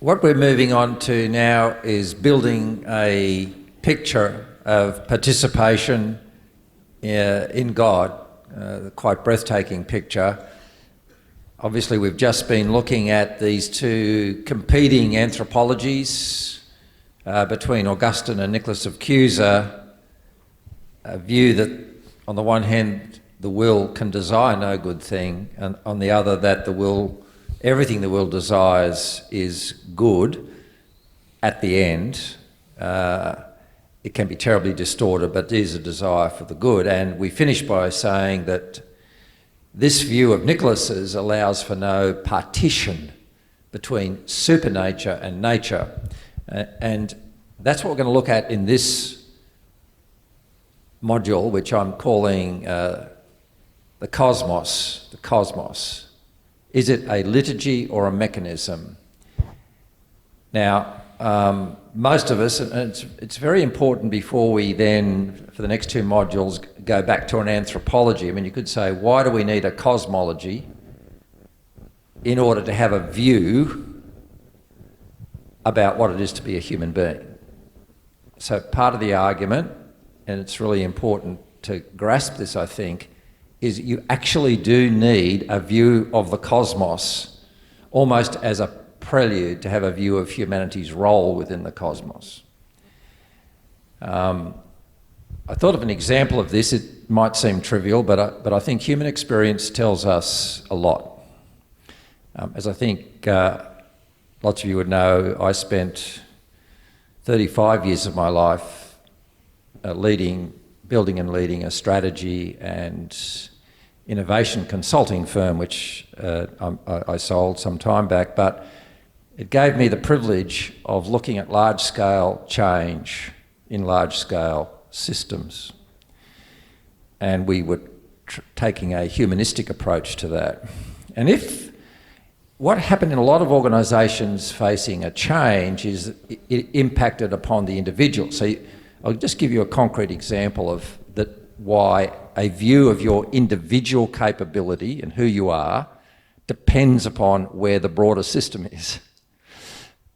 What we're moving on to now is building a picture of participation in God, quite breathtaking picture. Obviously, we've just been looking at these two competing anthropologies between Augustine and Nicholas of Cusa, a view that on the one hand the will can desire no good thing, and on the other that everything the will desires is good at the end. It can be terribly distorted, but it is a desire for the good. And we finish by saying that this view of Nicholas's allows for no partition between supernature and nature. And that's what we're going to look at in this module, which I'm calling the cosmos. The cosmos. Is it a liturgy or a mechanism? Now, most of us, and it's very important before we then, for the next two modules, go back to an anthropology. I mean, you could say, why do we need a cosmology in order to have a view about what it is to be a human being? So part of the argument, and it's really important to grasp this, I think, is you actually do need a view of the cosmos, almost as a prelude to have a view of humanity's role within the cosmos. I thought of an example of this. It might seem trivial, but I think human experience tells us a lot. As I think lots of you would know, I spent 35 years of my life building and leading a strategy and innovation consulting firm, which I sold some time back, but it gave me the privilege of looking at large-scale change in large-scale systems. And we were taking a humanistic approach to that. And what happened in a lot of organisations facing a change is it impacted upon the individual. So I'll just give you a concrete example of why a view of your individual capability and who you are depends upon where the broader system is.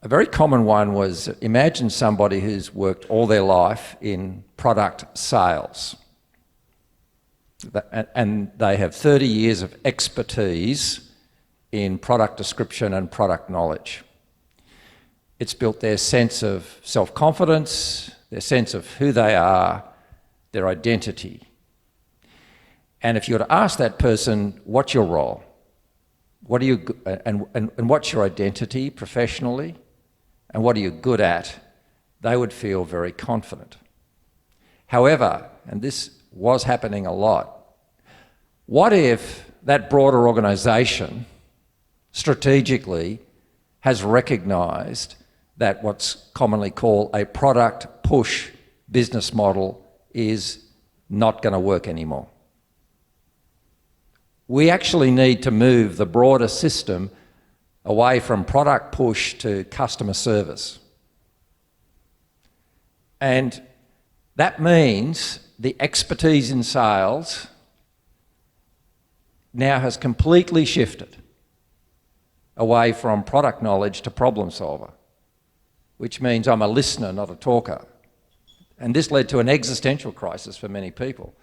A very common one was, imagine somebody who's worked all their life in product sales, and they have 30 years of expertise in product description and product knowledge. It's built their sense of self-confidence, their sense of who they are, their identity. And if you were to ask that person, what's your role? What are you, and what's your identity professionally? And what are you good at? They would feel very confident. However, and this was happening a lot, what if that broader organisation strategically has recognised that what's commonly called a product push business model is not going to work anymore? We actually need to move the broader system away from product push to customer service. And that means the expertise in sales now has completely shifted away from product knowledge to problem solver, which means I'm a listener, not a talker. And this led to an existential crisis for many people.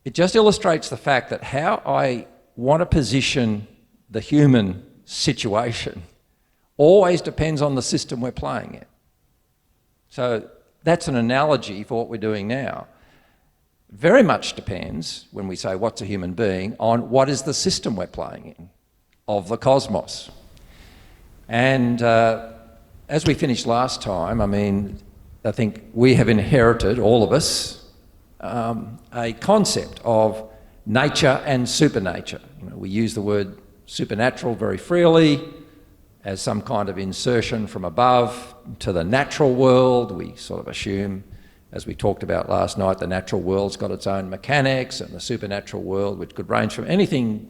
It just illustrates the fact that how I want to position the human situation always depends on the system we're playing in. So that's an analogy for what we're doing now. Very much depends, when we say what's a human being, on what is the system we're playing in of the cosmos. And as we finished last time, I think we have inherited, all of us, a concept of nature and supernature. We use the word supernatural very freely as some kind of insertion from above to the natural world. We sort of assume, as we talked about last night, the natural world's got its own mechanics, and the supernatural world, which could range from anything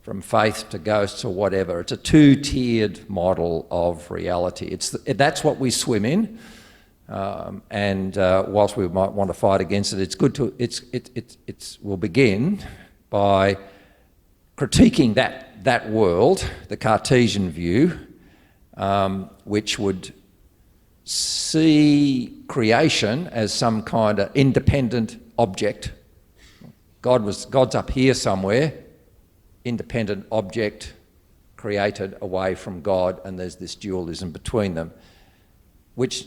from faith to ghosts or whatever. It's a two-tiered model of reality. That's what we swim in. And whilst we might want to fight against it, it's good to. We'll begin by critiquing that world, the Cartesian view, which would see creation as some kind of independent object. God's up here somewhere, independent object created away from God, and there's this dualism between them, which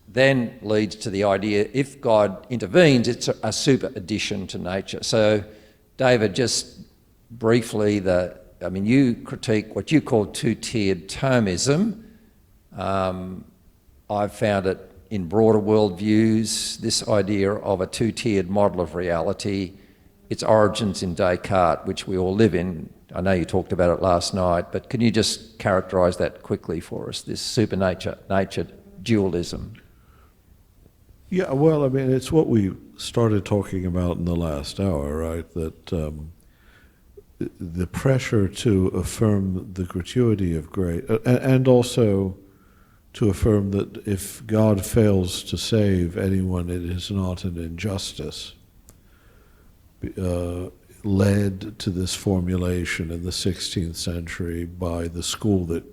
then leads to the idea if God intervenes, it's a super addition to nature. So, David, just briefly, you critique what you call two-tiered Thomism. I've found it in broader worldviews, this idea of a two-tiered model of reality, its origins in Descartes, which we all live in. I know you talked about it last night, but can you just characterise that quickly for us, this nature dualism? Yeah, well, it's what we started talking about in the last hour, right? That the pressure to affirm the gratuity of grace, and also to affirm that if God fails to save anyone, it is not an injustice, led to this formulation in the 16th century by the school that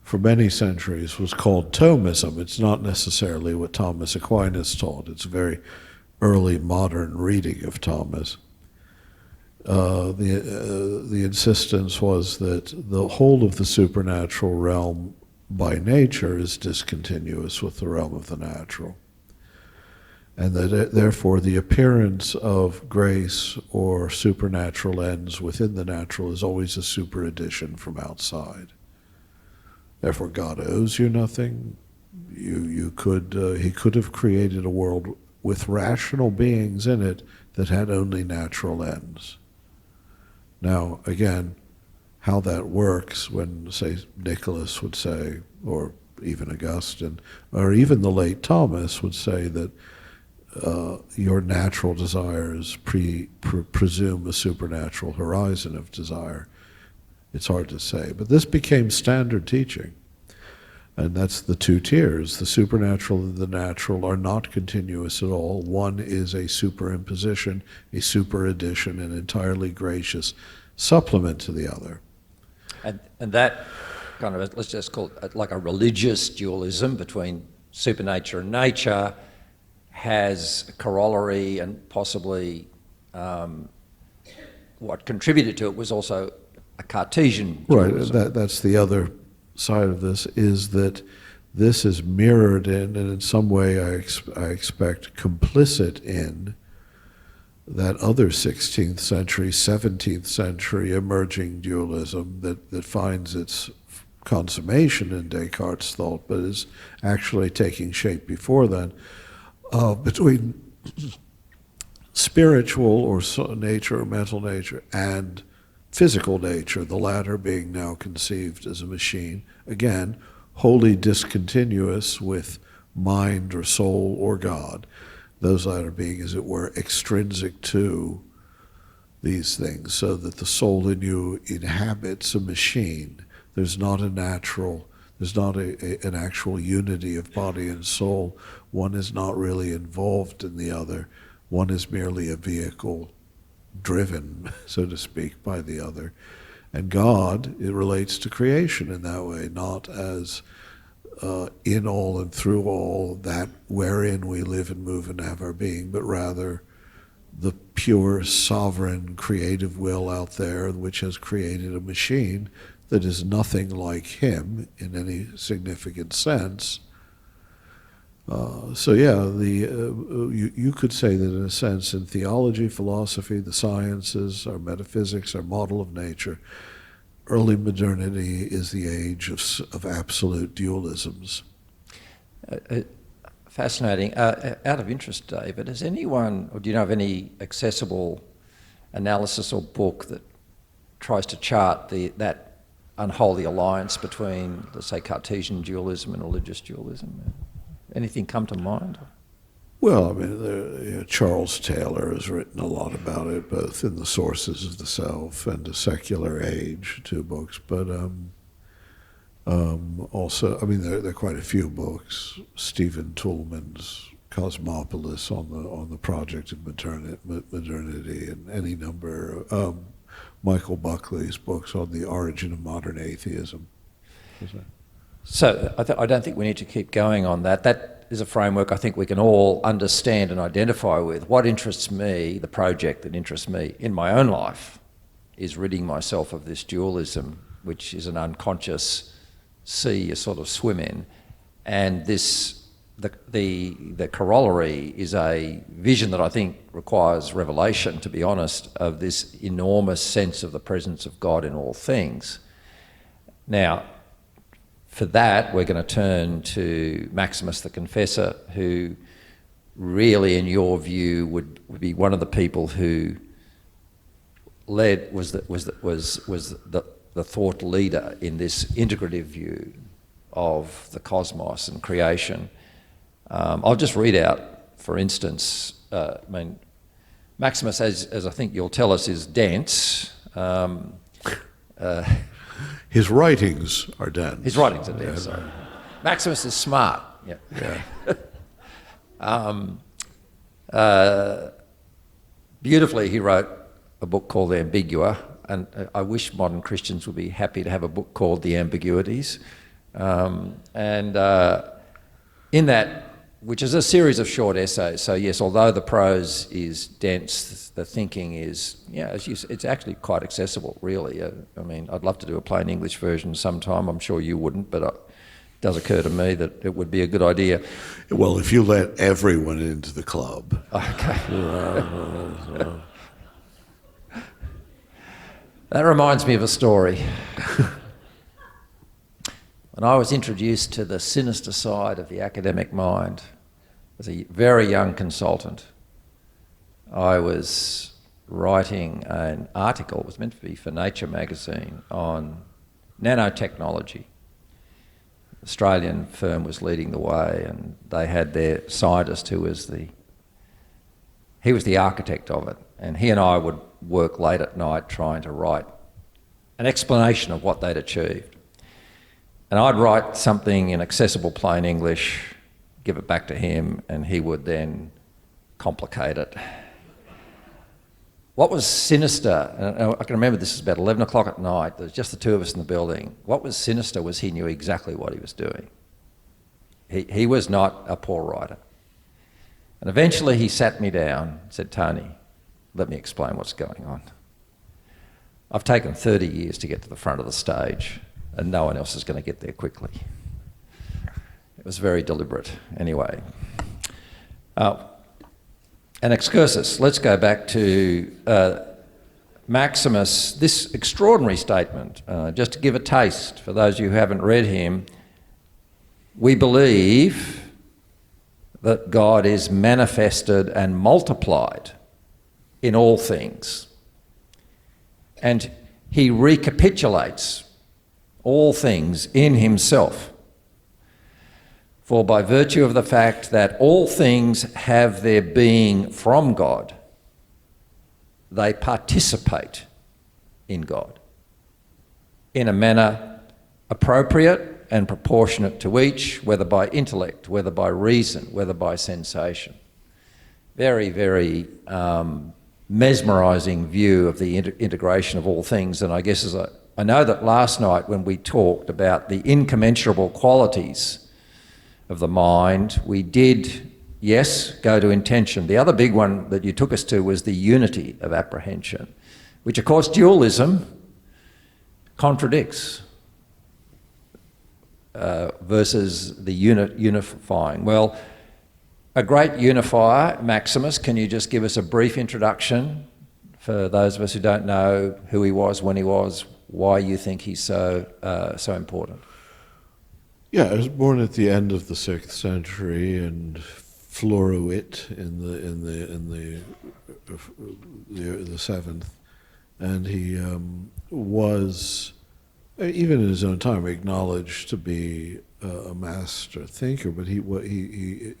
for many centuries was called Thomism. It's not necessarily what Thomas Aquinas taught. It's a very early modern reading of Thomas. The insistence was that the whole of the supernatural realm by nature is discontinuous with the realm of the natural, and that therefore the appearance of grace or supernatural ends within the natural is always a superaddition from outside. Therefore, God owes you nothing. He could have created a world with rational beings in it that had only natural ends. Now, again, how that works when, say, Nicholas would say, or even Augustine, or even the late Thomas would say that your natural desires presume a supernatural horizon of desire. It's hard to say. But this became standard teaching. And that's the two tiers. The supernatural and the natural are not continuous at all. One is a superimposition, a superaddition, an entirely gracious supplement to the other. And that kind of, let's just call it like a religious dualism between supernature and nature, has a corollary, and possibly what contributed to it was also a Cartesian dualism. Right, that's the other side of this, is that this is mirrored in, and in some way I expect complicit in, that other 16th century, 17th century emerging dualism that finds its consummation in Descartes' thought, but is actually taking shape before then, between spiritual or nature or mental nature and physical nature, the latter being now conceived as a machine, again, wholly discontinuous with mind or soul or God, those latter being, as it were, extrinsic to these things, so that the soul in you inhabits a machine. There's not an actual unity of body and soul. One is not really involved in the other. One is merely a vehicle driven, so to speak, by the other. And God, it relates to creation in that way, not as in all and through all, that wherein we live and move and have our being, but rather the pure, sovereign, creative will out there which has created a machine that is nothing like him in any significant sense. You could say that in a sense in theology, philosophy, the sciences, our metaphysics, our model of nature, early modernity is the age of absolute dualisms. Fascinating. Out of interest, David, has anyone, or do you know of any accessible analysis or book that tries to chart that unholy alliance between, let's say, Cartesian dualism and religious dualism? Anything come to mind? Well, Charles Taylor has written a lot about it, both in The Sources of the Self and A Secular Age, 2 books. But also, there are quite a few books. Stephen Toulmin's Cosmopolis on the project of modernity, and any number. Michael Buckley's books on the origin of modern atheism. So I don't think we need to keep going on that. That is a framework I think we can all understand and identify with. What interests me, the project that interests me in my own life, is ridding myself of this dualism, which is an unconscious sea you sort of swim in. And the corollary is a vision that I think requires revelation, to be honest, of this enormous sense of the presence of God in all things. Now, for that, we're going to turn to Maximus the Confessor, who really, in your view, would be one of the people who was the thought leader in this integrative view of the cosmos and creation. I'll just read out, for instance, Maximus, as I think you'll tell us, is dense. His writings are dense. His writings are dense, sorry. Maximus is smart. Yeah. Beautifully, he wrote a book called Ambiguum, and I wish modern Christians would be happy to have a book called The Ambiguities. In that, which is a series of short essays, so yes, although the prose is dense, the thinking is, as you said, it's actually quite accessible, really. I mean, I'd love to do a plain English version sometime. I'm sure you wouldn't, but it does occur to me that it would be a good idea. Well, if you let everyone into the club. Okay. That reminds me of a story. When I was introduced to the sinister side of the academic mind as a very young consultant, I was writing an article, it was meant to be for Nature magazine, on nanotechnology. An Australian firm was leading the way, and they had their scientist who was the architect of it, and he and I would work late at night trying to write an explanation of what they'd achieved. And I'd write something in accessible plain English, give it back to him, and he would then complicate it. What was sinister, and I can remember this was about 11 o'clock at night, there was just the two of us in the building. What was sinister was he knew exactly what he was doing. He was not a poor writer. And eventually he sat me down and said, "Tony, let me explain what's going on. I've taken 30 years to get to the front of the stage, and no one else is going to get there quickly." It was very deliberate. Anyway, an excursus. Let's go back to Maximus. This extraordinary statement, just to give a taste for those of you who haven't read him. We believe that God is manifested and multiplied in all things. And he recapitulates all things in himself. For by virtue of the fact that all things have their being from God, they participate in God in a manner appropriate and proportionate to each, whether by intellect, whether by reason, whether by sensation. Very, very mesmerising view of the integration of all things. And I guess I know that last night when we talked about the incommensurable qualities of the mind, we did, yes, go to intention. The other big one that you took us to was the unity of apprehension, which of course dualism contradicts versus the unifying. Well, a great unifier, Maximus, can you just give us a brief introduction for those of us who don't know who he was, when he was, why you think he's so important? Yeah, I was born at the end of the 6th century in Floruit in the 7th, and he was, even in his own time, acknowledged to be a master thinker, but he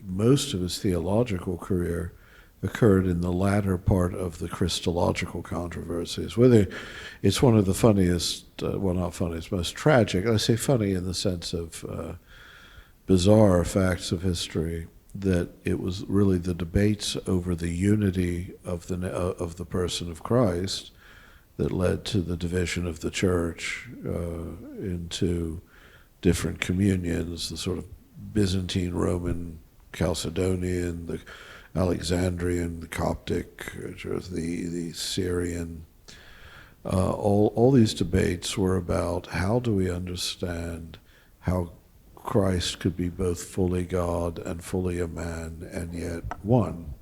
most of his theological career occurred in the latter part of the Christological controversies. Whether it's one of the funniest, well, not funniest, most tragic. I say funny in the sense of bizarre facts of history, that it was really the debates over the unity of the person of Christ that led to the division of the church into different communions, the sort of Byzantine, Roman, Chalcedonian, the Alexandrian, the Coptic, the Syrian. All these debates were about how do we understand how Christ could be both fully God and fully a man and yet one.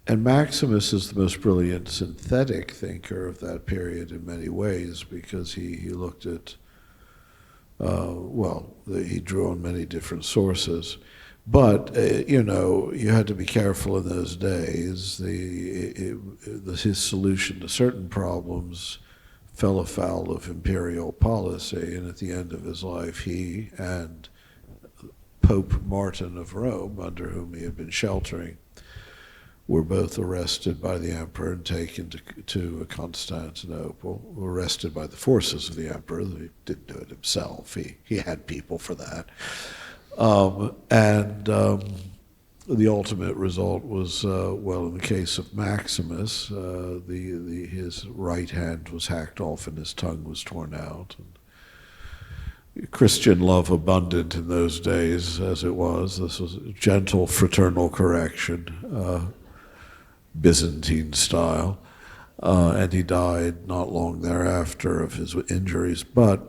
And Maximus is the most brilliant synthetic thinker of that period in many ways, because he looked at, he drew on many different sources. But, you had to be careful in those days. His solution to certain problems fell afoul of imperial policy, and at the end of his life, he and Pope Martin of Rome, under whom he had been sheltering, were both arrested by the emperor and taken to Constantinople, arrested by the forces of the emperor. He didn't do it himself. He had people for that. The ultimate result was, in the case of Maximus, his right hand was hacked off and his tongue was torn out. And Christian love abundant in those days, as it was. This was gentle fraternal correction, Byzantine style, and he died not long thereafter of his injuries. But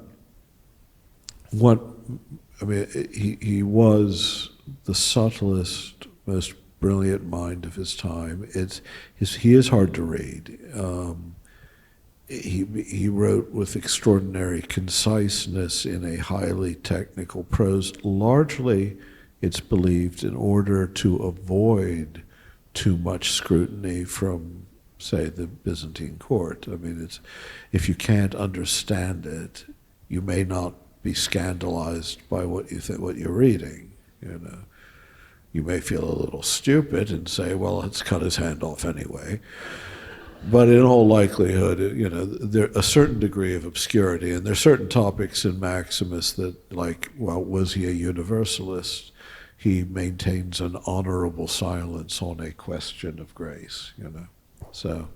he was the subtlest, most brilliant mind of his time. He is hard to read. He wrote with extraordinary conciseness in a highly technical prose. Largely, it's believed, in order to avoid too much scrutiny from, say, the Byzantine court. If you can't understand it, you may not be scandalized by what you're reading. You may feel a little stupid and say, well, let's cut his hand off anyway. But in all likelihood, there's a certain degree of obscurity, and there are certain topics in Maximus that, was he a universalist? He maintains an honorable silence on a question of grace, So,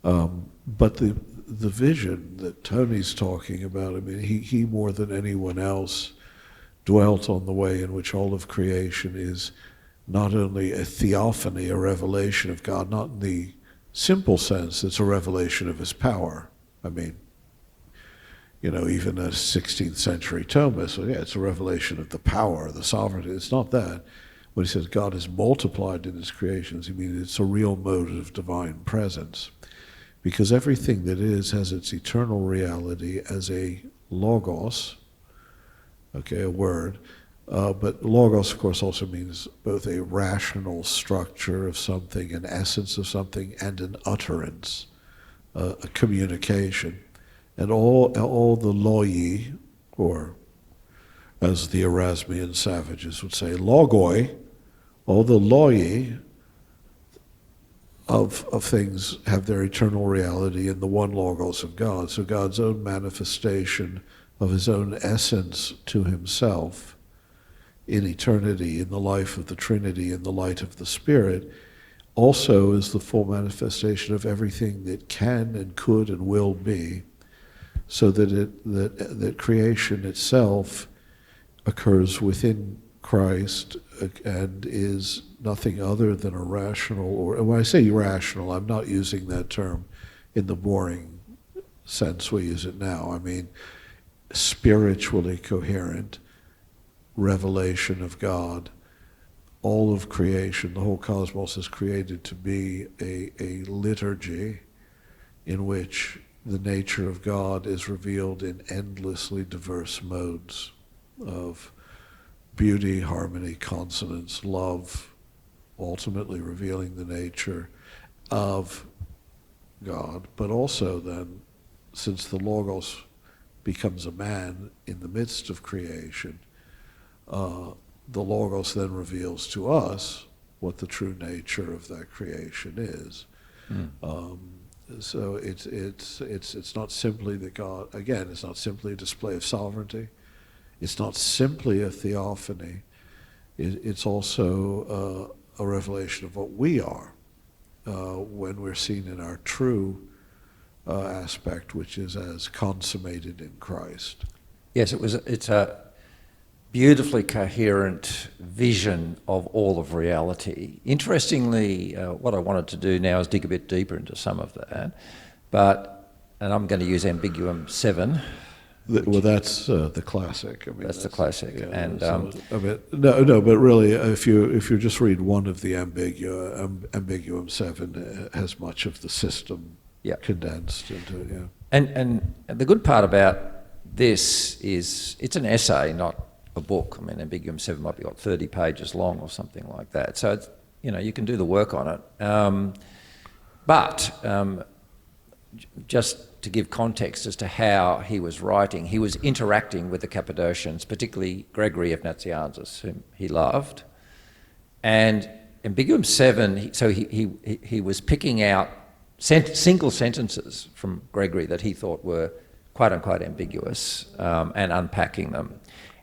but the vision that Tony's talking about, he more than anyone else dwelt on the way in which all of creation is not only a theophany, a revelation of God, not in the simple sense it's a revelation of his power. Even a 16th century Thomist, it's a revelation of the power, the sovereignty. It's not that. When he says God is multiplied in his creations, it's a real mode of divine presence. Because everything that is has its eternal reality as a logos, a word. But logos, of course, also means both a rational structure of something, an essence of something, and an utterance, a communication. And all the logoi, or as the Erasmian savages would say, logoi, all the logoi of things have their eternal reality in the one logos of God. So God's own manifestation of his own essence to himself in eternity, in the life of the Trinity, in the light of the Spirit, also is the full manifestation of everything that can and could and will be, so that creation itself occurs within Christ and is nothing other than a rational, or when I say rational, I'm not using that term in the boring sense we use it now. Spiritually coherent revelation of God. All of creation, the whole cosmos is created to be a liturgy in which the nature of God is revealed in endlessly diverse modes of beauty, harmony, consonance, love, ultimately revealing the nature of God. But also then, since the Logos becomes a man in the midst of creation, the Logos then reveals to us what the true nature of that creation is. So it's not simply that God, again, it's not simply a display of sovereignty. It's not simply a theophany. It's also a revelation of what we are when we're seen in our true aspect, which is as consummated in Christ. Yes, it's a beautifully coherent vision of all of reality. Interestingly, what I wanted to do now is dig a bit deeper into some of that, and I'm going to use Ambiguum 7. Well, that's the classic. I mean, that's the classic. Yeah, and but really, if you just read one of the Ambiguum 7 has much of the system condensed into it. Yeah. And the good part about this is it's an essay, not a book. I mean, Ambiguum 7 might be 30 pages long or something like that. So it's, you can do the work on it. But just to give context as to how he was writing, he was interacting with the Cappadocians, particularly Gregory of Nazianzus, whom he loved. And Ambiguum 7, so he was picking out single sentences from Gregory that he thought were quote unquote ambiguous and unpacking them.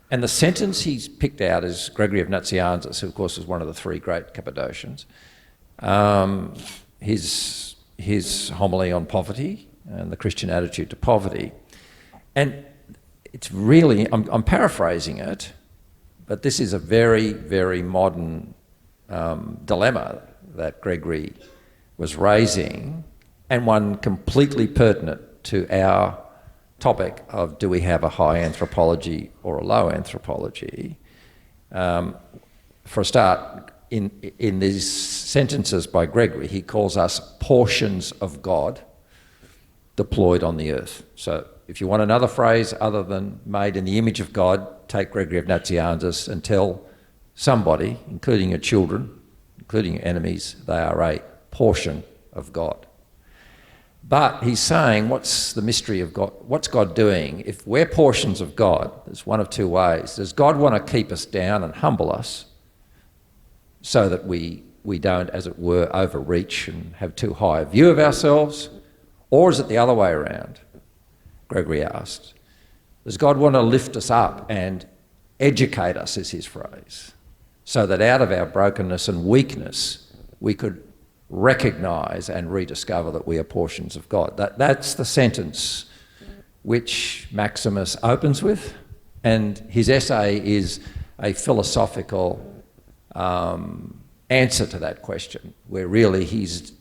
And the sentence he's picked out is Gregory of Nazianzus, who of course was one of the three great Cappadocians. His homily on poverty and the Christian attitude to poverty. And it's really, I'm paraphrasing it, but this is a very, very modern dilemma that Gregory was raising, and one completely pertinent to our topic of do we have a high anthropology or a low anthropology. For a start, in these sentences by Gregory, he calls us portions of God deployed on the earth. So if you want another phrase other than made in the image of God, take Gregory of Nazianzus and tell somebody, including your children, including your enemies, they are a portion of God. But he's saying, what's the mystery of God? What's God doing? If we're portions of God, there's one of two ways. Does God want to keep us down and humble us so that we don't, as it were, overreach and have too high a view of ourselves? Or is it the other way around? Gregory asked. Does God want to lift us up and educate us, is his phrase, so that out of our brokenness and weakness we could recognise and rediscover that we are portions of God? That's the sentence which Maximus opens with, and his essay is a philosophical answer to that question, where really he's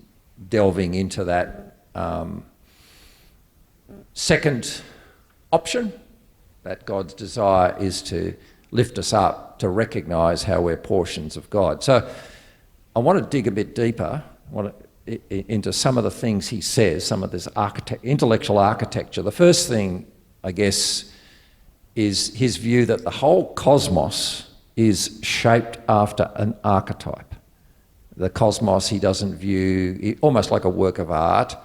delving into that second option, that God's desire is to lift us up, to recognise how we're portions of God. So I want to dig a bit deeper into some of the things he says, some of this intellectual architecture. The first thing, I guess, is his view that the whole cosmos is shaped after an archetype. The cosmos he doesn't view almost like a work of art,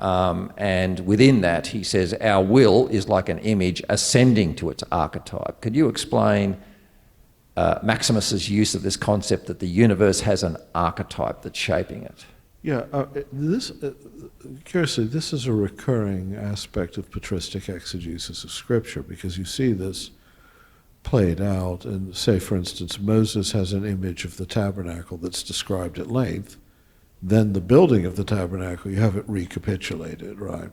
and within that he says our will is like an image ascending to its archetype. Could you explain Maximus's use of this concept that the universe has an archetype that's shaping it? Yeah, curiously, this is a recurring aspect of patristic exegesis of Scripture, because you see this played out. And say, for instance, Moses has an image of the tabernacle that's described at length. Then the building of the tabernacle, you have it recapitulated, right?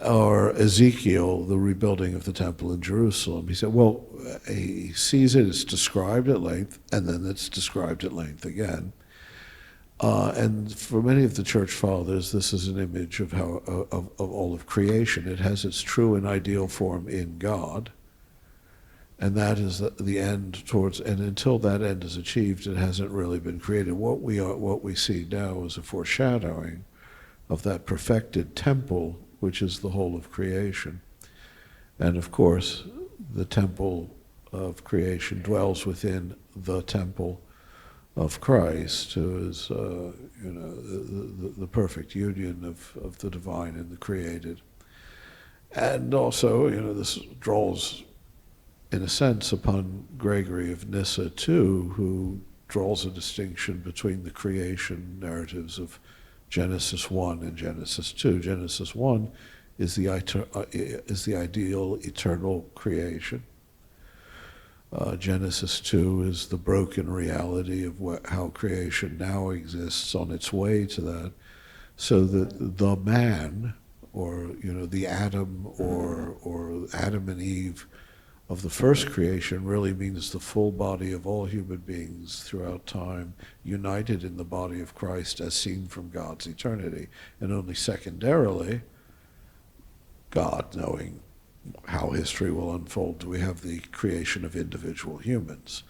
Or Ezekiel, the rebuilding of the temple in Jerusalem. He said, well, he sees it, it's described at length, and then it's described at length again. And for many of the church fathers, this is an image of all of creation. It has its true and ideal form in God, and that is the end towards. And until that end is achieved, it hasn't really been created. What we see now is a foreshadowing of that perfected temple, which is the whole of creation. And of course, the temple of creation dwells within the temple of Christ, who is the perfect union of the divine and the created. And also, this draws, in a sense, upon Gregory of Nyssa too, who draws a distinction between the creation narratives of Genesis 1 and Genesis 2. Genesis 1 is the ideal eternal creation. Genesis 2 is the broken reality of how creation now exists on its way to that. So that the man the Adam or Adam and Eve of the first creation really means the full body of all human beings throughout time, united in the body of Christ as seen from God's eternity. And only secondarily, God, knowing how history will unfold, do we have the creation of individual humans,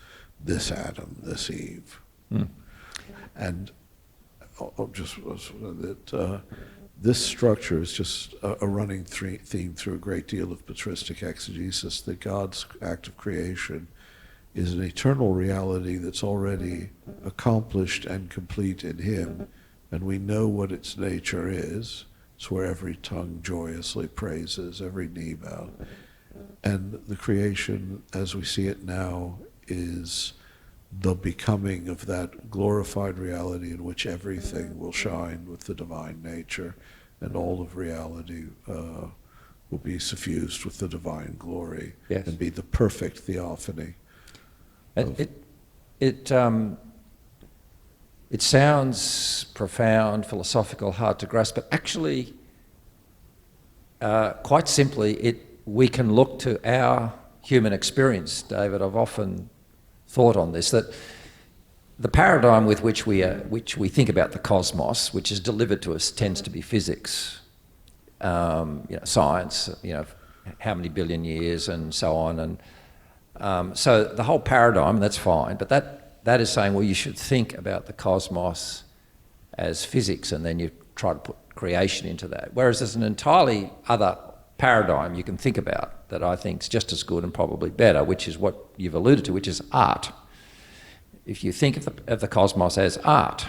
this Adam, this Eve. And this structure is just a running theme through a great deal of patristic exegesis, that God's act of creation is an eternal reality that's already accomplished and complete in him, and we know what its nature is. It's where every tongue joyously praises, every knee bows. And the creation, as we see it now, is the becoming of that glorified reality in which everything will shine with the divine nature, and all of reality will be suffused with the divine glory, yes, and be the perfect theophany. It sounds profound, philosophical, hard to grasp, but actually, quite simply, we can look to our human experience, David. I've often thought on this, that the paradigm with which we think about the cosmos, which is delivered to us, tends to be physics, science, how many billion years and so on. And so the whole paradigm, that's fine, but that is saying, well, you should think about the cosmos as physics, and then you try to put creation into that. Whereas there's an entirely other paradigm you can think about that I think is just as good and probably better, which is what you've alluded to, which is art. If you think of the cosmos as art.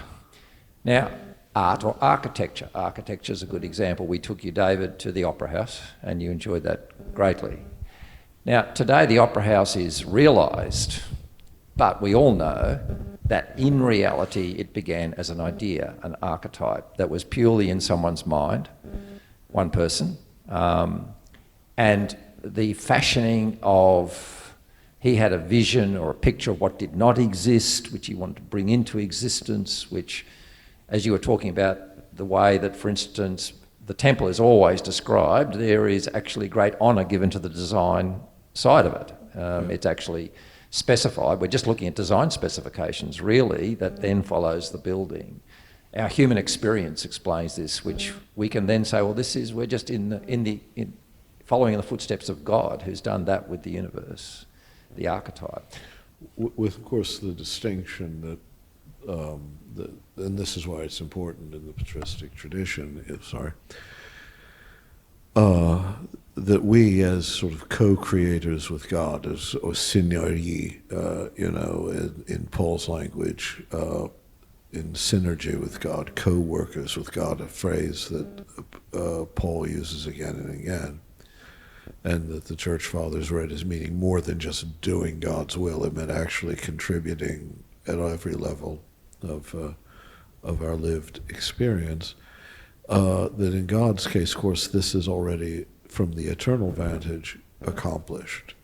Now, art or architecture. Architecture is a good example. We took you, David, to the Opera House, and you enjoyed that greatly. Now, today the Opera House is realised, but we all know that in reality it began as an idea, an archetype that was purely in someone's mind, one person, and the fashioning of, he had a vision or a picture of what did not exist, which he wanted to bring into existence, which, as you were talking about, the way that, for instance, the temple is always described, there is actually great honour given to the design side of it. It's actually specified. We're just looking at design specifications, really, that then follows the building. Our human experience explains this, which we can then say, well, we're just in following in the footsteps of God, who's done that with the universe, the archetype. With, of course, the distinction that, and this is why it's important in the patristic tradition, that we as sort of co-creators with God, or synergy, in Paul's language, in synergy with God, co-workers with God, a phrase that Paul uses again and again, and that the Church Fathers read as meaning more than just doing God's will. It meant actually contributing at every level of our lived experience. That in God's case, of course, this is already, from the eternal vantage, accomplished.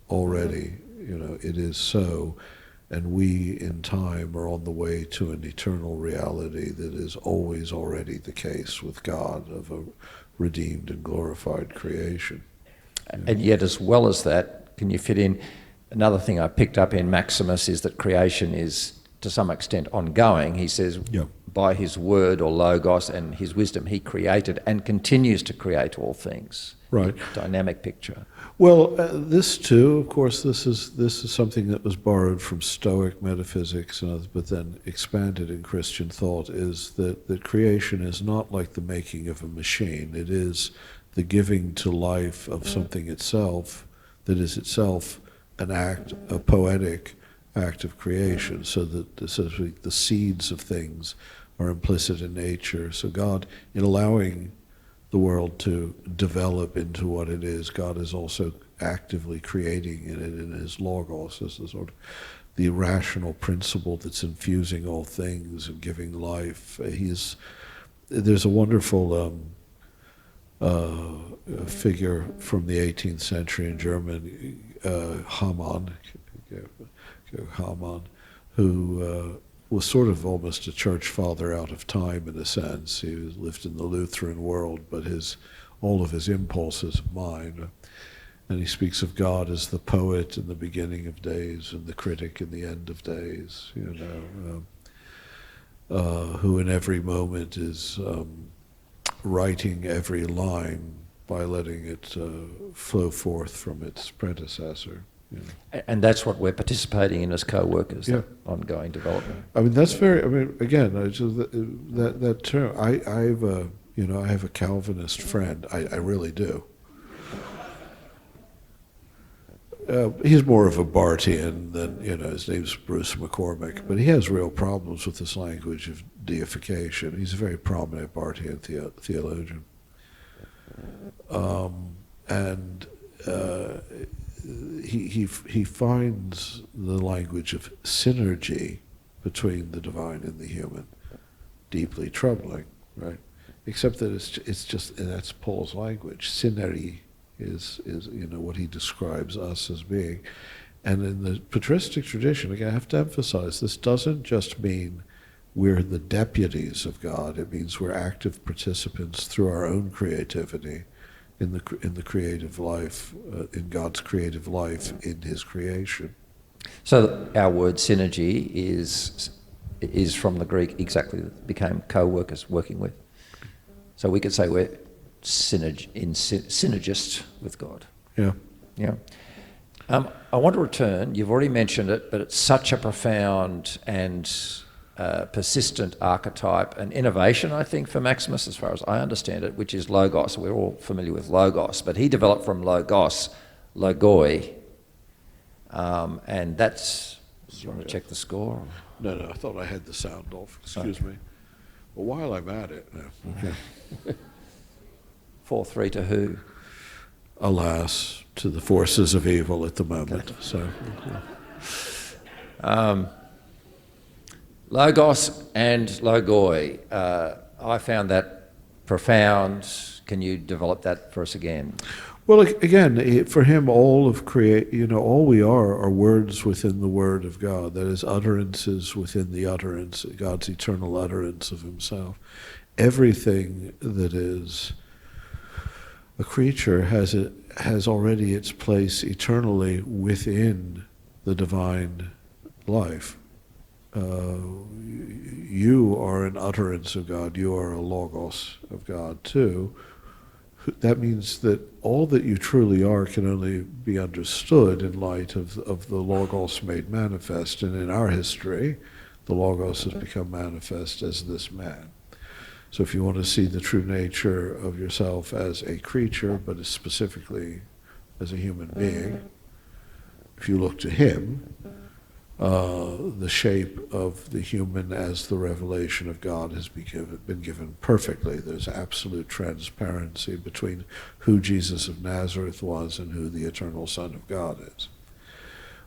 Already, it is so. And we, in time, are on the way to an eternal reality that is always already the case with God, of a redeemed and glorified creation. And yet, as well as that, can you fit in, another thing I picked up in Maximus is that creation is, to some extent, ongoing. He says, by his word or logos and his wisdom, he created and continues to create all things. Right. Dynamic picture. Well, this too, of course, this is something that was borrowed from Stoic metaphysics, and others, but then expanded in Christian thought, is that creation is not like the making of a machine. It is the giving to life of something itself that is itself an act, a poetic act of creation, so that the seeds of things are implicit in nature. So God, in allowing the world to develop into what it is, God is also actively creating in it in his logos, as the sort of the irrational principle that's infusing all things and giving life. There's a wonderful figure from the 18th century in German, Hamann, who was sort of almost a church father out of time in a sense. He lived in the Lutheran world, but all of his impulses of mind. And he speaks of God as the poet in the beginning of days and the critic in the end of days, who in every moment is writing every line by letting it flow forth from its predecessor. And that's what we're participating in as co-workers, that ongoing development. I mean, that's very, again, that term, I have a Calvinist friend, I really do. He's more of a Barthian than, his name's Bruce McCormick, but he has real problems with this language of deification. He's a very prominent Barthian theologian. He finds the language of synergy between the divine and the human deeply troubling, right? Except that it's just, and that's Paul's language. Synergy is what he describes us as being. And in the patristic tradition, again, I have to emphasize, this doesn't just mean we're the deputies of God. It means we're active participants through our own creativity in the creative life, in God's creative life, in His creation. So our word synergy is from the Greek exactly, that became co-workers working with. So we could say we're synergist with God. Yeah. Yeah. I want to return, you've already mentioned it, but it's such a profound and persistent archetype and innovation, I think, for Maximus, as far as I understand it, which is logos. We're all familiar with logos, but he developed from logos, logoi, and that's, do you want to check the score? No, I thought I had the sound off, excuse me. Well, while I'm at it, okay. 4-3 to who? Alas, to the forces of evil at the moment. So, logos and logoi. I found that profound. Can you develop that for us again? well, again, for him, all we are words within the Word of God. That is, utterances within the utterance, God's eternal utterance of Himself. Everything that is a creature has already its place eternally within the divine life. You are an utterance of God. You are a logos of God too. That means that all that you truly are can only be understood in light of the logos made manifest. And in our history, the logos has become manifest as this man. So if you want to see the true nature of yourself as a creature, but specifically as a human being, if you look to him, the shape of the human as the revelation of God has been given perfectly. There's absolute transparency between who Jesus of Nazareth was and who the eternal Son of God is.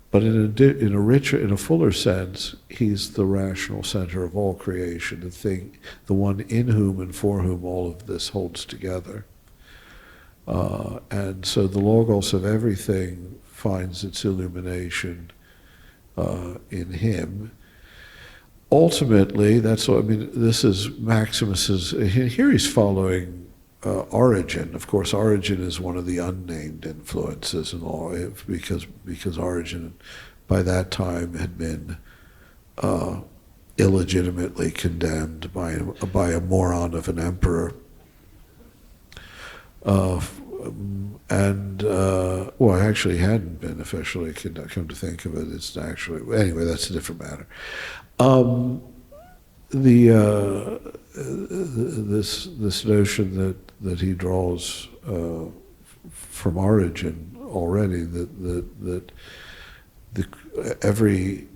But in a fuller sense, he's the rational center of all creation, the one in whom and for whom all of this holds together. And so the logos of everything finds its illumination in him. Ultimately, this is Maximus's, here he's following Origen. Of course, Origen is one of the unnamed influences in all, because Origen by that time had been illegitimately condemned by a moron of an emperor. Actually hadn't been officially condemned, come to think of it. It's actually, anyway, that's a different matter. This notion that he draws from Origen already, that every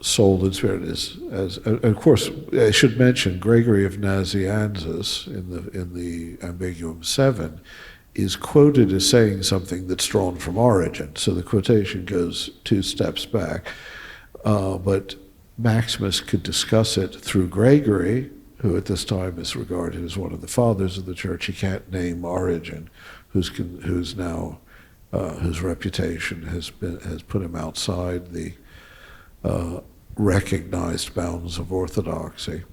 soul and spirit is, as of course I should mention, Gregory of Nazianzus in the Ambiguum 7 is quoted as saying something that's drawn from Origen. So the quotation goes 2 steps back, but Maximus could discuss it through Gregory, who at this time is regarded as one of the fathers of the church. He can't name Origen, whose reputation has put him outside the recognized bounds of orthodoxy,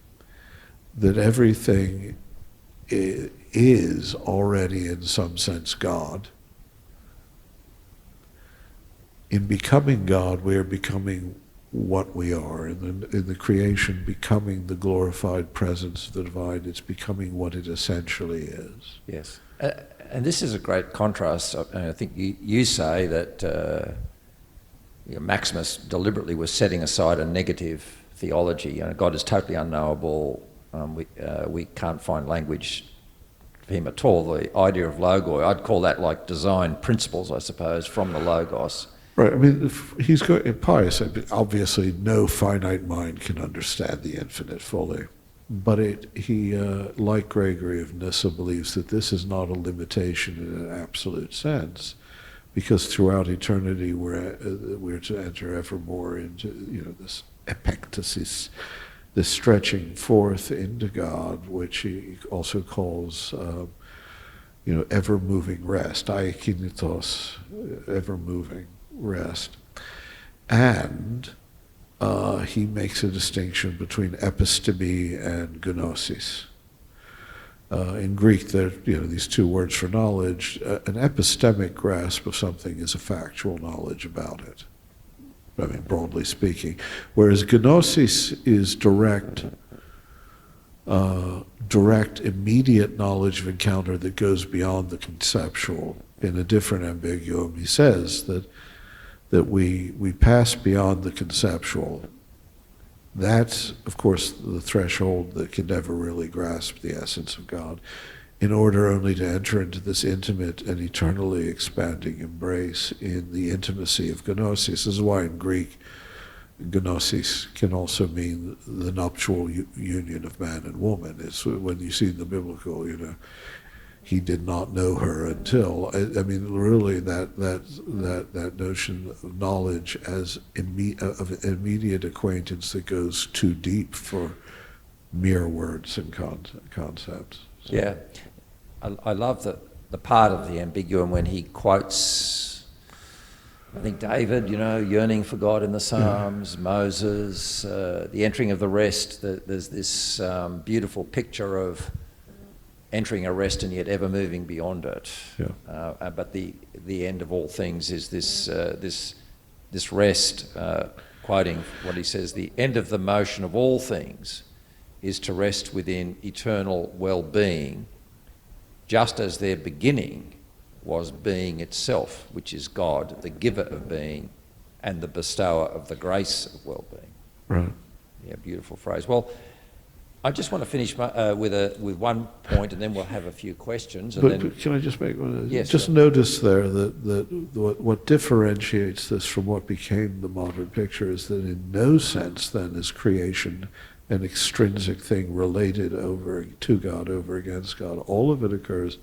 that everything is already in some sense God. In becoming God, we are becoming what we are. In the creation, becoming the glorified presence of the divine, it's becoming what it essentially is. Yes. And this is a great contrast. I think you say that Maximus deliberately was setting aside a negative theology. God is totally unknowable. We can't find language for him at all. The idea of logoi, I'd call that like design principles, I suppose, from the logos. Right. I mean, he's going pious. Obviously, no finite mind can understand the infinite fully. But he, like Gregory of Nyssa, believes that this is not a limitation in an absolute sense, because throughout eternity we're to enter ever more into this epectasis, this stretching forth into God, which he also calls ever moving rest, aikinitos, ever moving rest. And he makes a distinction between episteme and gnosis. In Greek, there these two words for knowledge. An epistemic grasp of something is a factual knowledge about it, I mean, broadly speaking. Whereas gnosis is direct, immediate knowledge of encounter that goes beyond the conceptual. In a different Ambiguum, he says that we pass beyond the conceptual. That's, of course, the threshold that can never really grasp the essence of God, in order only to enter into this intimate and eternally expanding embrace in the intimacy of gnosis. This is why in Greek, gnosis can also mean the nuptial union of man and woman. It's when you see in the biblical, he did not know her until. I mean, really, that notion of knowledge as of immediate acquaintance that goes too deep for mere words and concepts. So. Yeah, I love the part of the Ambiguum when he quotes, I think, David, yearning for God in the Psalms, Moses, the entering of the rest. There's this beautiful picture of entering a rest and yet ever moving beyond it. Yeah. But the end of all things is this rest, quoting what he says, the end of the motion of all things is to rest within eternal well-being, just as their beginning was being itself, which is God, the giver of being and the bestower of the grace of well-being. Right. Yeah, beautiful phrase. Well, I just want to finish with one point, and then we'll have a few questions. And but can I just make one? Yes. Just sure. Notice there that what differentiates this from what became the modern picture is that in no sense then is creation an extrinsic thing related over to God, over against God. All of it occurs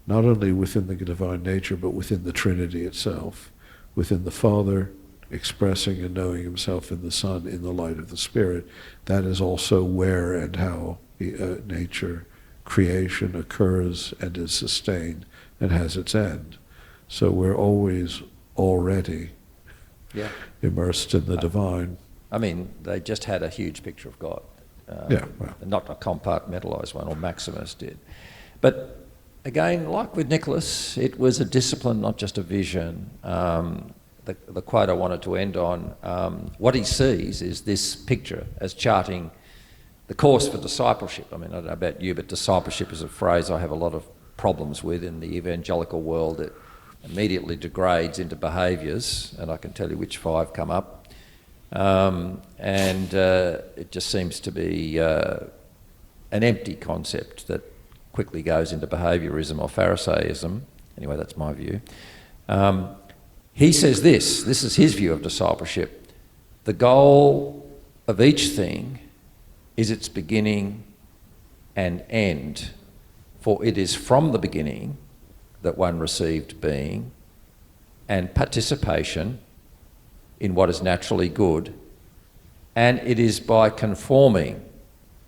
not only within the divine nature, but within the Trinity itself, within the Father, expressing and knowing himself in the Son, in the light of the Spirit. That is also where and how nature, creation occurs and is sustained and has its end. So we're always already immersed in the divine. I mean, they just had a huge picture of God. Not a compartmentalized one, or Maximus did. But again, like with Nicholas, it was a discipline, not just a vision. The quote I wanted to end on, what he sees is this picture as charting the course for discipleship. I mean, I don't know about you, but discipleship is a phrase I have a lot of problems with in the evangelical world. It immediately degrades into behaviours, and I can tell you which 5 come up. It just seems to be an empty concept that quickly goes into behaviourism or Pharisaism. Anyway, that's my view. He says this is his view of discipleship: the goal of each thing is its beginning and end, for it is from the beginning that one received being and participation in what is naturally good, and it is by conforming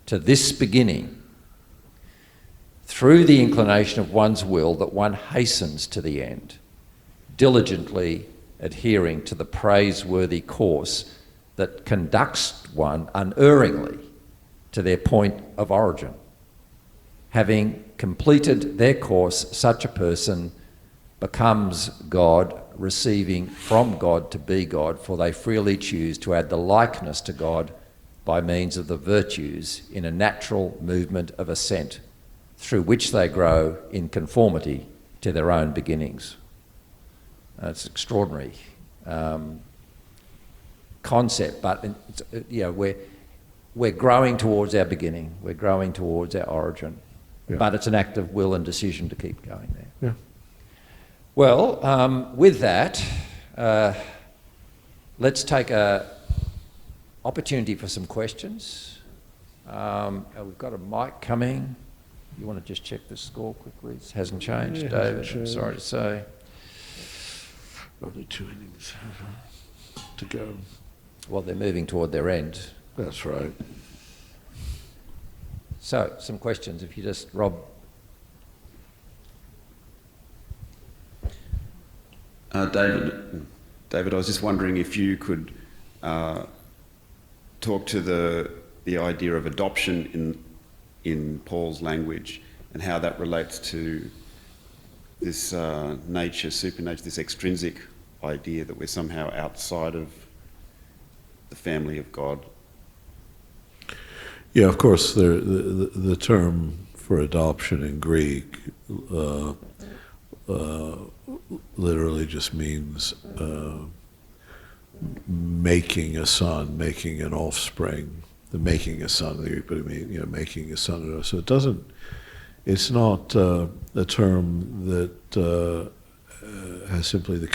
to this beginning through the inclination of one's will that one hastens to the end, diligently adhering to the praiseworthy course that conducts one unerringly to their point of origin. Having completed their course, such a person becomes God, receiving from God to be God, for they freely choose to add the likeness to God by means of the virtues in a natural movement of ascent, through which they grow in conformity to their own beginnings. It's an extraordinary concept, but we're growing towards our beginning, we're growing towards our origin, but it's an act of will and decision to keep going there. Yeah. Well, with that, let's take an opportunity for some questions. We've got a mic coming. You want to just check the score quickly? It hasn't changed, David, I'm sorry to say. Only 2 innings to go. Well, they're moving toward their end. That's right. So, some questions, if you just, Rob. David, I was just wondering if you could talk to the idea of adoption in Paul's language and how that relates to this nature, supernature, this extrinsic idea that we're somehow outside of the family of God. Yeah, of course, the term for adoption in Greek literally just means making a son, making an offspring. The making a son, but I mean, making a son. So it's not a term that has simply the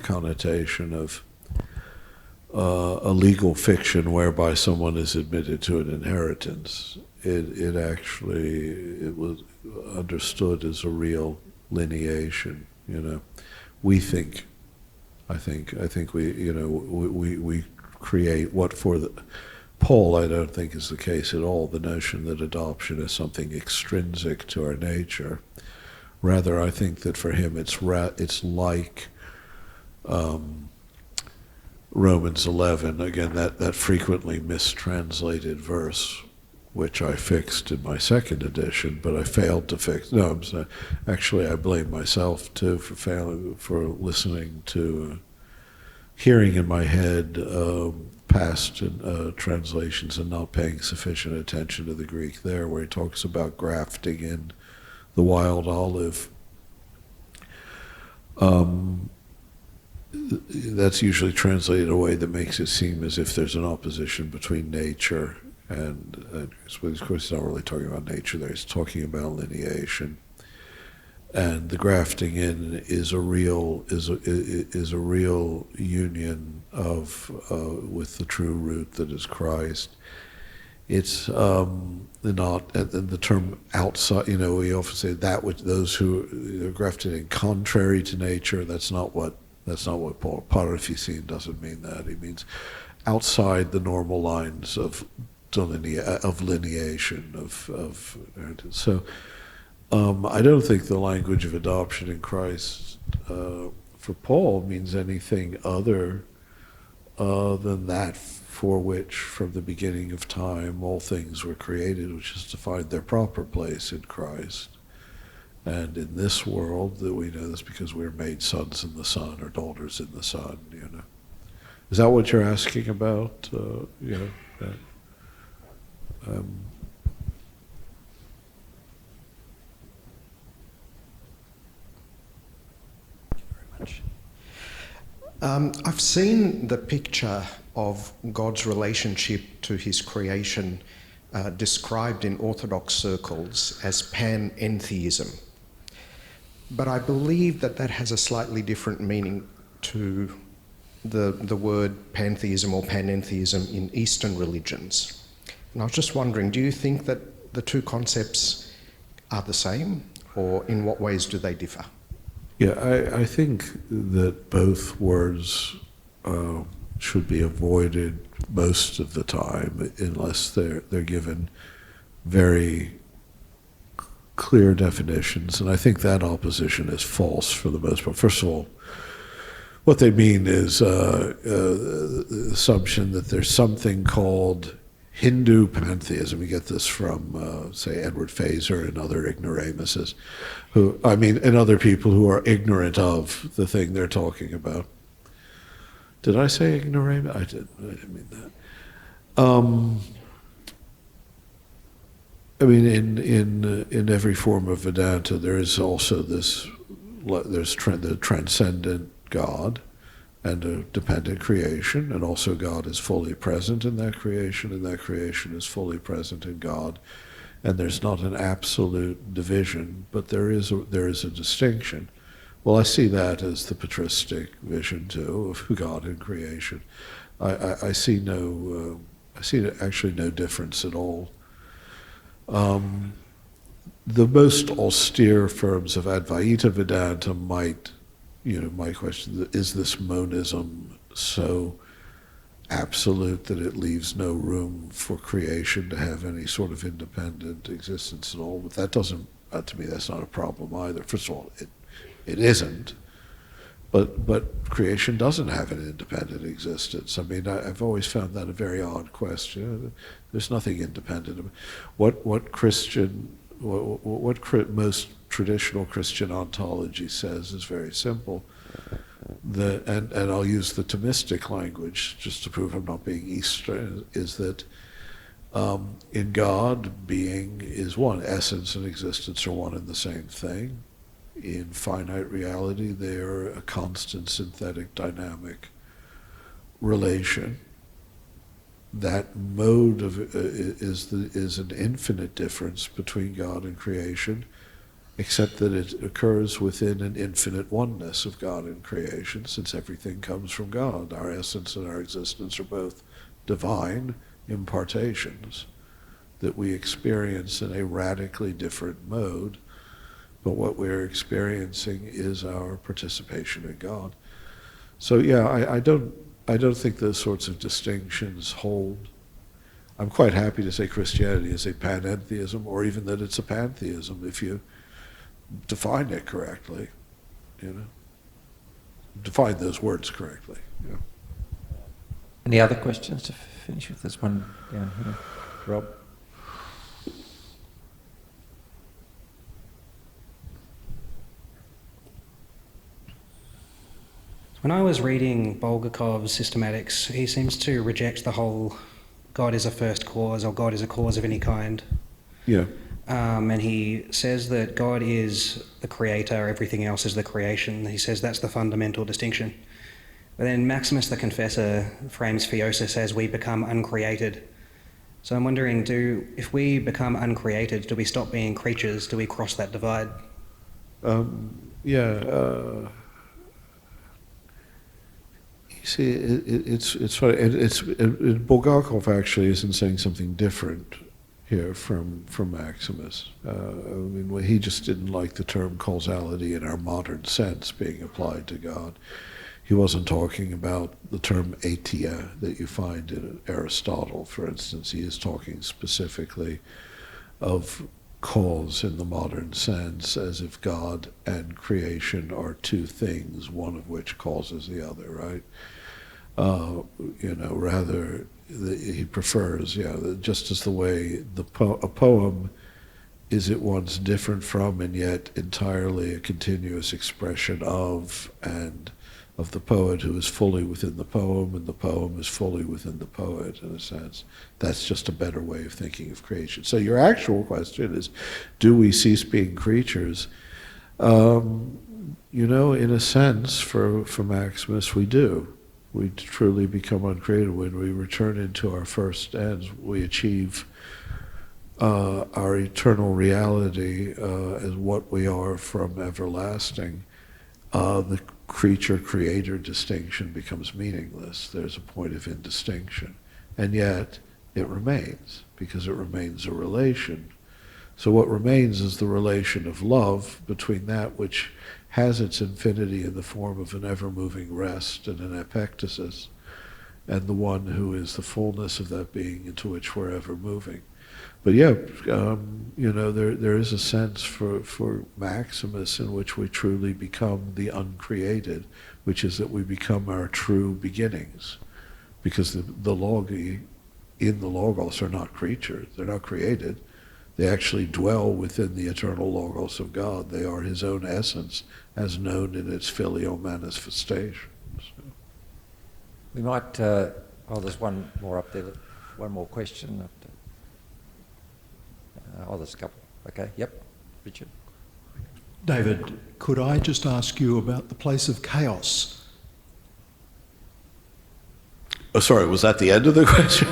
connotation of a legal fiction whereby someone is admitted to an inheritance. It was understood as a real lineation. We think, I think we create what for Paul, I don't think is the case at all. The notion that adoption is something extrinsic to our nature. Rather, I think that for him it's like Romans 11, again, that frequently mistranslated verse, which I fixed in my second edition, but I failed to fix. No, I'm sorry. Actually, I blame myself too for listening to, hearing in my head past translations and not paying sufficient attention to the Greek there, where he talks about grafting in the wild olive. That's usually translated in a way that makes it seem as if there's an opposition between nature and of course he's not really talking about nature there, he's talking about lineation. And the grafting in is a real union of with the true root that is Christ. It's not, and the term outside, we often say that which those who are grafted in contrary to nature. That's not what Paul Panentheism doesn't mean that. He means outside the normal lines of lineation of so. I don't think the language of adoption in Christ for Paul means anything other than that for which from the beginning of time all things were created, which is to find their proper place in Christ. And in this world, that we know this because we're made sons in the Son or daughters in the Son. Is that what you're asking about? I've seen the picture of God's relationship to his creation described in Orthodox circles as Panentheism. But I believe that has a slightly different meaning to the word pantheism or panentheism in Eastern religions. And I was just wondering, do you think that the two concepts are the same, or in what ways do they differ? Yeah, I think that both words should be avoided most of the time unless they're given very clear definitions, and I think that opposition is false for the most part. First of all, What they mean is the assumption that there's something called Hindu pantheism. We get this from, say, Edward Fazer and other ignoramuses, and other people who are ignorant of the thing they're talking about. Did I say ignoramus? I didn't mean that. In every form of Vedanta, there is also there's the transcendent God and a dependent creation, and also God is fully present in that creation, and that creation is fully present in God. And there's not an absolute division, but there is a distinction. Well, I see that as the patristic vision too of God and creation. I see actually no difference at all. The most austere firms of Advaita Vedanta might question, is this monism so absolute that it leaves no room for creation to have any sort of independent existence at all? But that doesn't, to me, that's not a problem either. First of all, it isn't, but creation doesn't have an independent existence. I mean, I've always found that a very odd question. There's nothing independent. What most traditional Christian ontology says is very simple. And I'll use the Thomistic language just to prove I'm not being Eastern, is that in God, being is one. Essence and existence are one and the same thing. In finite reality, they are a constant synthetic dynamic relation. That mode is an infinite difference between God and creation, except that it occurs within an infinite oneness of God and creation, since everything comes from God. Our essence and our existence are both divine impartations that we experience in a radically different mode, but what we're experiencing is our participation in God. So yeah, I don't think those sorts of distinctions hold. I'm quite happy to say Christianity is a panentheism, or even that it's a pantheism if you define it correctly, define those words correctly. Any other questions to finish with? This one down here, Rob. When I was reading Bulgakov's Systematics, he seems to reject the whole God is a first cause or God is a cause of any kind. Yeah. And he says that God is the creator, everything else is the creation. He says that's the fundamental distinction. But then Maximus the Confessor frames theosis as we become uncreated. So I'm wondering, if we become uncreated, do we stop being creatures? Do we cross that divide? You see, it's funny. Bulgakov actually isn't saying something different here from Maximus. He just didn't like the term causality in our modern sense being applied to God. He wasn't talking about the term atia that you find in Aristotle, for instance. He is talking specifically of cause in the modern sense, as if God and creation are two things, one of which causes the other, right? Rather, he prefers, just as the way a poem is at once different from and yet entirely a continuous expression of the poet, who is fully within the poem, and the poem is fully within the poet, in a sense. That's just a better way of thinking of creation. So your actual question is, do we cease being creatures? In a sense, for Maximus, we do. We truly become uncreated. When we return into our first ends, we achieve our eternal reality as what we are from everlasting. The creature-creator distinction becomes meaningless. There's a point of indistinction. And yet, it remains, because it remains a relation. So what remains is the relation of love between that which has its infinity in the form of an ever-moving rest and an epectasis, and the one who is the fullness of that being into which we're ever moving. But yeah, there is a sense for Maximus in which we truly become the uncreated, which is that we become our true beginnings, because the logoi in the logos are not creatures; they're not created. They actually dwell within the eternal logos of God. They are his own essence, as known in its filial manifestations. We might. There's one more up there. One more question up there. There's a couple. Okay, yep. Richard. David, could I just ask you about the place of chaos? Oh, sorry, was that the end of the question?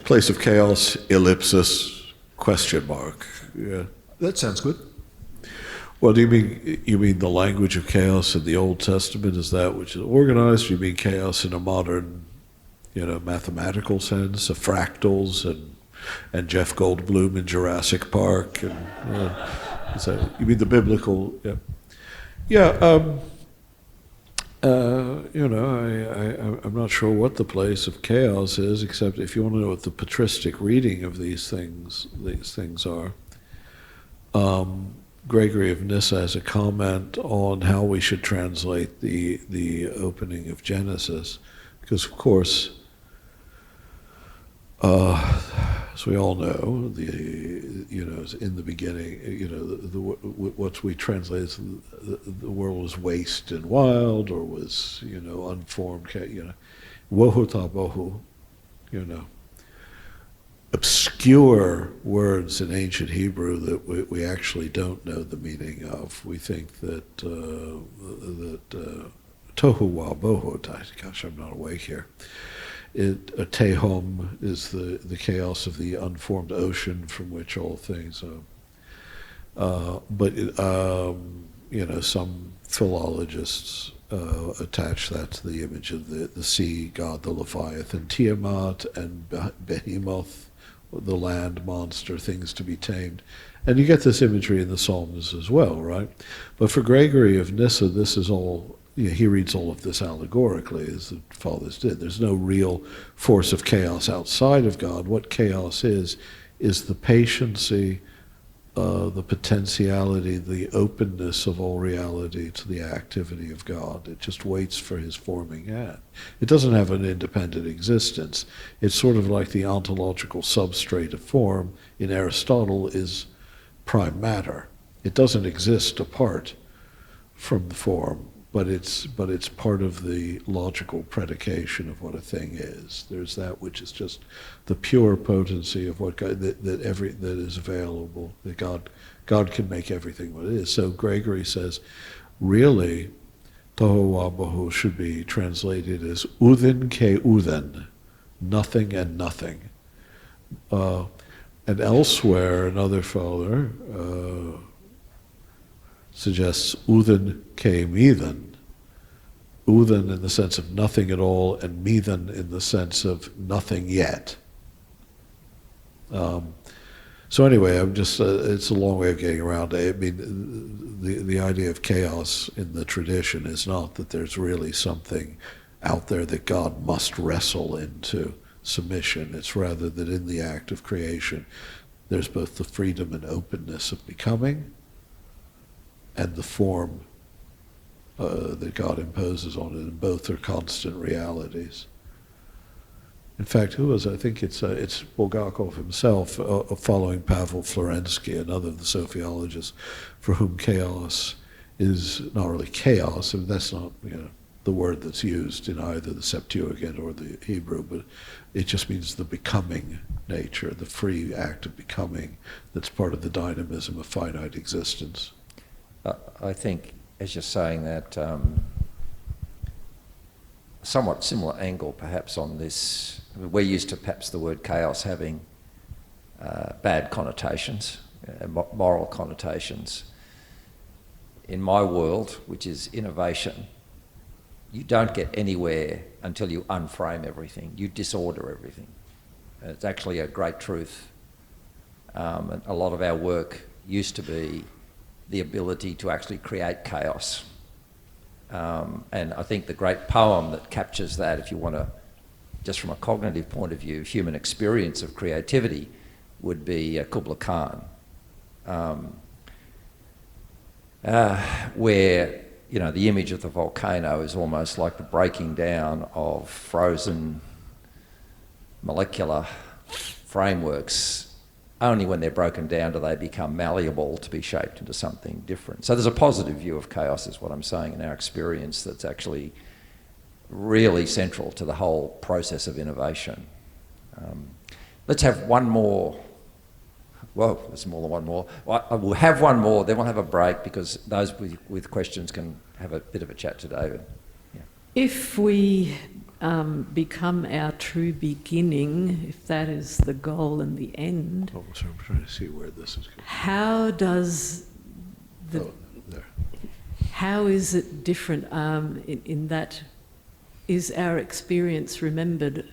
Place of chaos, ellipsis, question mark. Yeah. That sounds good. Well, do you mean the language of chaos in the Old Testament? Is that which is organized? Do you mean chaos in a modern, mathematical sense, of fractals and Jeff Goldblum in Jurassic Park? And is that, you mean the biblical? Yeah. Yeah. I'm not sure what the place of chaos is, except if you want to know what the patristic reading of these things are. Gregory of Nyssa has a comment on how we should translate the opening of Genesis, because of course, as we all know, in the beginning, what we translate as the world was waste and wild, or was unformed, wohu ta bohu, obscure words in ancient Hebrew that we actually don't know the meaning of. We think that tohu wa bohu, gosh, I'm not awake here. Tehom is the chaos of the unformed ocean from which all things. Some philologists attach that to the image of the sea god, the Leviathan, Tiamat, and Behemoth, the land monster, things to be tamed. And you get this imagery in the Psalms as well, right? But for Gregory of Nyssa, this is all, he reads all of this allegorically, as the fathers did. There's no real force of chaos outside of God. What chaos is the patiency, the potentiality, the openness of all reality to the activity of God. It just waits for his forming hand. It doesn't have an independent existence. It's sort of like the ontological substrate of form in Aristotle is prime matter. It doesn't exist apart from the form, but it's part of the logical predication of what a thing is. There's that which is just the pure potency of what God, that is available. That God can make everything what it is. So Gregory says, really, tohu wa bohu should be translated as udin ke udin, nothing and nothing. And elsewhere, another father suggests udin ke midin. Udin in the sense of nothing at all, and midin in the sense of nothing yet. So anyway, I'm just, it's a long way of getting around it. I mean, the idea of chaos in the tradition is not that there's really something out there that God must wrestle into submission. It's rather that in the act of creation, there's both the freedom and openness of becoming and the form that God imposes on it, and both are constant realities. In fact, I think it's Bulgakov himself, following Pavel Florensky, another of the sociologists, for whom chaos is not really chaos. I mean, that's not the word that's used in either the Septuagint or the Hebrew, but it just means the becoming nature, the free act of becoming that's part of the dynamism of finite existence. I think, as you're saying that, somewhat similar angle perhaps on this. I mean, we're used to perhaps the word chaos having bad connotations, moral connotations. In my world, which is innovation, you don't get anywhere until you unframe everything. You disorder everything. And it's actually a great truth. And a lot of our work used to be the ability to actually create chaos. And I think the great poem that captures that, if you want to just from a cognitive point of view, human experience of creativity would be Kubla Khan, where the image of the volcano is almost like the breaking down of frozen molecular frameworks. Only when they're broken down do they become malleable to be shaped into something different. So there's a positive view of chaos, is what I'm saying, in our experience that's actually really central to the whole process of innovation. Let's have one more. Well, there's more than one more. We'll have one more, then we'll have a break, because those with questions can have a bit of a chat to David. Yeah. If we become our true beginning, if that is the goal and the end, So I'm trying to see where this is going. how does the... There. How is it different in that is our experience remembered?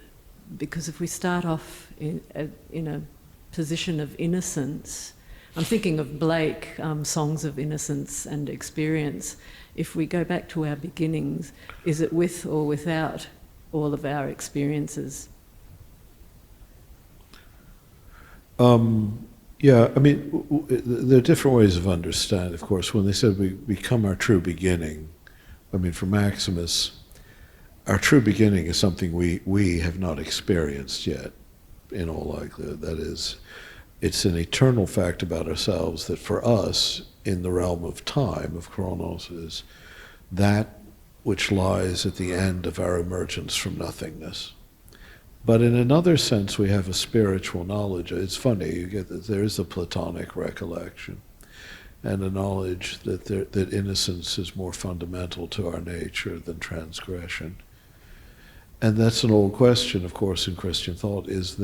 Because if we start off in a position of innocence, I'm thinking of Blake, Songs of Innocence and Experience. If we go back to our beginnings, is it with or without all of our experiences? Yeah, I mean, there are different ways of understanding, of course. When they said we become our true beginning, I mean, for Maximus, our true beginning is something we have not experienced yet, in all likelihood. That is, it's an eternal fact about ourselves that for us, in the realm of time, of chronos, is that which lies at the end of our emergence from nothingness. But in another sense, we have a spiritual knowledge. It's funny, you get that there is a Platonic recollection and a knowledge that innocence is more fundamental to our nature than transgression. And that's an old question, of course, in Christian thought. Is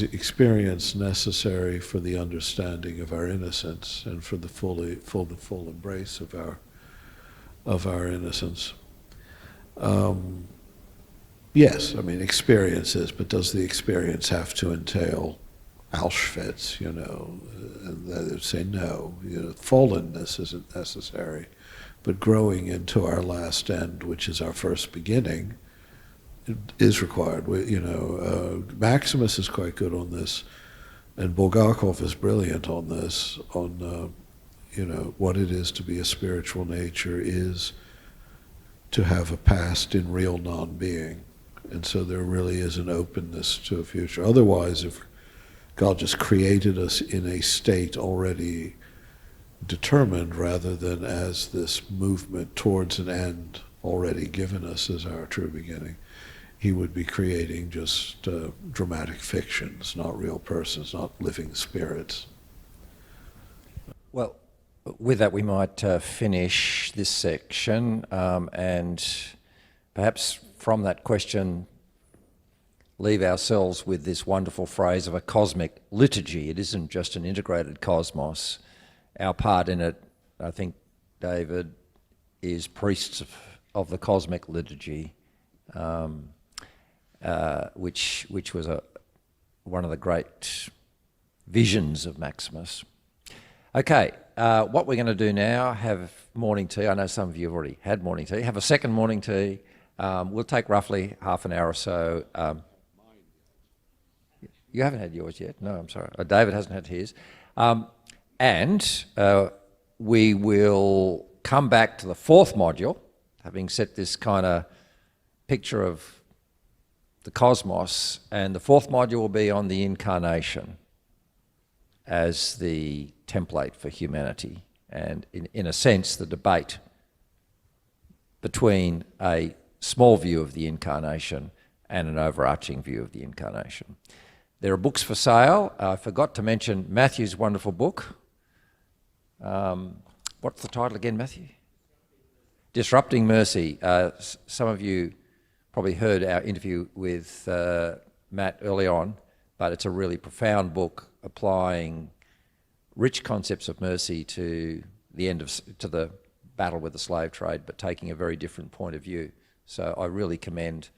experience necessary for the understanding of our innocence and for the full embrace of our innocence? Yes, I mean, experience is, but does the experience have to entail Auschwitz, And they would say no, fallenness isn't necessary, but growing into our last end, which is our first beginning, is required. Maximus is quite good on this, and Bulgakov is brilliant on this, on what it is to be a spiritual nature is to have a past in real non-being. And so there really is an openness to a future. Otherwise, if God just created us in a state already determined rather than as this movement towards an end already given us as our true beginning, he would be creating just dramatic fictions, not real persons, not living spirits. Well, with that, we might finish this section, and perhaps from that question leave ourselves with this wonderful phrase of a cosmic liturgy. It isn't just an integrated cosmos. Our part in it, I think, David, is priests of the cosmic liturgy, which was one of the great visions of Maximus. Okay, what we're going to do now, have morning tea. I know some of you have already had morning tea. Have a second morning tea. We'll take roughly half an hour or so. You haven't had yours yet? No, I'm sorry. David hasn't had his. And we will come back to the fourth module, having set this kind of picture of the cosmos, and the fourth module will be on the incarnation as the template for humanity, and in a sense the debate between a small view of the incarnation and an overarching view of the incarnation. There are books for sale. I forgot to mention Matthew's wonderful book. What's the title again, Matthew? Disrupting Mercy. Some of you probably heard our interview with Matt early on, but it's a really profound book applying rich concepts of mercy to the battle with the slave trade, but taking a very different point of view. So I really commend,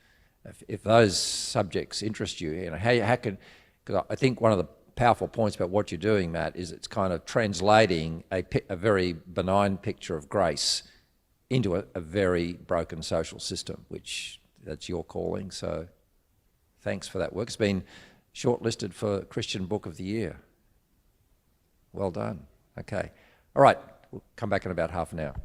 if those subjects interest you, how can, because I think one of the powerful points about what you're doing, Matt, is it's kind of translating a very benign picture of grace into a very broken social system, which that's your calling. So thanks for that work. It's been shortlisted for Christian Book of the Year. Well done. Okay. All right. We'll come back in about half an hour.